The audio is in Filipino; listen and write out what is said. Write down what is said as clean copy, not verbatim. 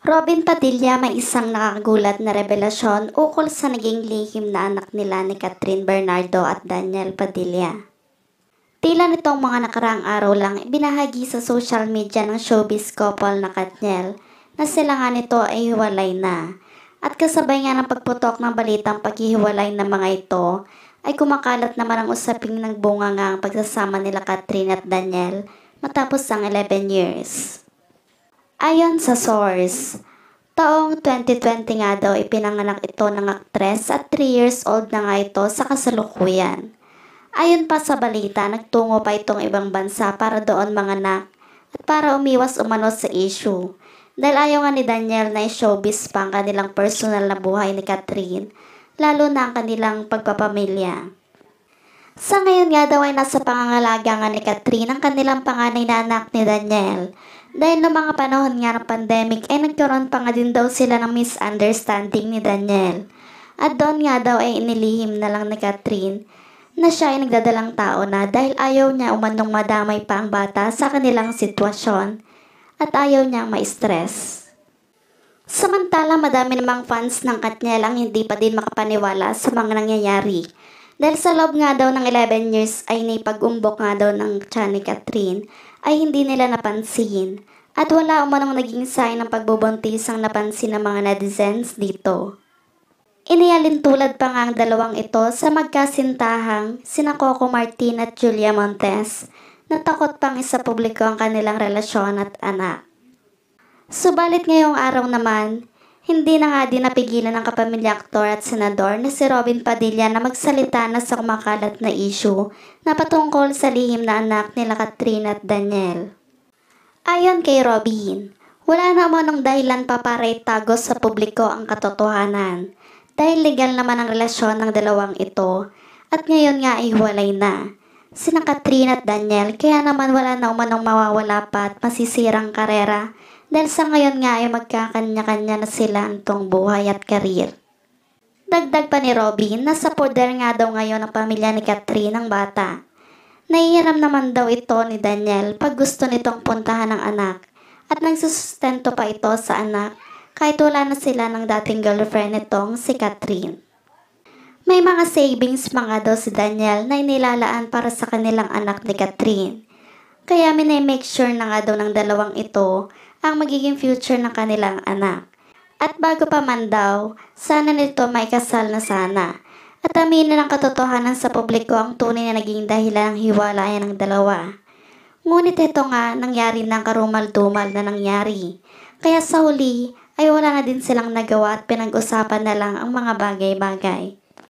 Robin Padilla may isang nakakagulat na revelasyon ukol sa naging lihim na anak nila ni Cathryn Bernardo at Daniel Padilla. Tila nitong mga nakaraang araw lang ibinahagi sa social media ng showbiz couple na Katniel na sila nga nito ay hiwalay na. At kasabay nga ng pagputok ng balitang paghihiwalay ng mga ito ay kumakalat naman ang usaping nagbunga nga ang pagsasama nila Cathryn at Daniel matapos ang 11 years. Ayon sa source, taong 2020 nga daw ipinanganak ito ng aktres at 3 years old na nga ito sa kasalukuyan. Ayon pa sa balita, nagtungo pa itong ibang bansa para doon manganak at para umiwas umano sa issue. Dahil ayaw nga ni Daniel na i-showbiz pa ang kanilang personal na buhay ni Cathryn, lalo na ang kanilang pagpapamilya. Sa ngayon nga daw ay nasa pangangalaga nga ni Cathryn ang kanilang panganay na anak ni Daniel. Dahil noong mga panahon nga ng pandemic ay nagkaroon pa nga din daw sila ng misunderstanding ni Daniel. At doon nga daw ay inilihim na lang ni Cathryn na siya ay nagdadalang tao na dahil ayaw niya umanong madamay pa ang bata sa kanilang sitwasyon at ayaw niyang ma-stress. Samantala madami namang fans ng Katniel ang hindi pa din makapaniwala sa mga nangyayari. Dahil sa loob nga daw ng 11 years ay naipag-umbok nga daw ng tiyan ni Cathryn ay hindi nila napansin at wala umanong naging sign ng pagbubuntis ang napansin ng mga netizens dito. Inialintulad pa nga ang dalawang ito sa magkasintahang sina Coco Martin at Julia Montes na takot pang isa publiko ang kanilang relasyon at anak. Subalit ngayong araw naman, hindi na nga din napigilan ng kapamilya aktor at senador na si Robin Padilla na magsalita na sa kumakalat na issue na patungkol sa lihim na anak nila Cathryn at Daniel. Ayon kay Robin, wala na umanong dahilan pa para itago sa publiko ang katotohanan dahil legal naman ang relasyon ng dalawang ito at ngayon nga ay hiwalay na. Sina Cathryn at Daniel kaya naman wala na umanong mawawala pa at masisirang karera dahil sa ngayon nga ay magkakanya-kanya na sila antong buhay at karir. Dagdag pa ni Robin na sa poder nga daw ngayon ang pamilya ni Cathryn ang bata. Nahihiram naman daw ito ni Daniel pag gusto nitong puntahan ng anak at nagsusustento pa ito sa anak kahit wala na sila ng dating girlfriend nitong si Cathryn. May mga savings mga daw si Daniel na inilalaan para sa kanilang anak ni Cathryn. Kaya minimake sure na nga daw ng dalawang ito ang magiging future ng kanilang anak. At bago pa man daw, sana nito may kasal na sana. At aminin ang katotohanan sa publiko ang tunay na naging dahilan ng hiwalayan ng dalawa. Ngunit ito nga nangyari ng karumal-dumal na nangyari. Kaya sa huli ay wala na din silang nagawa at pinag-usapan na lang ang mga bagay-bagay.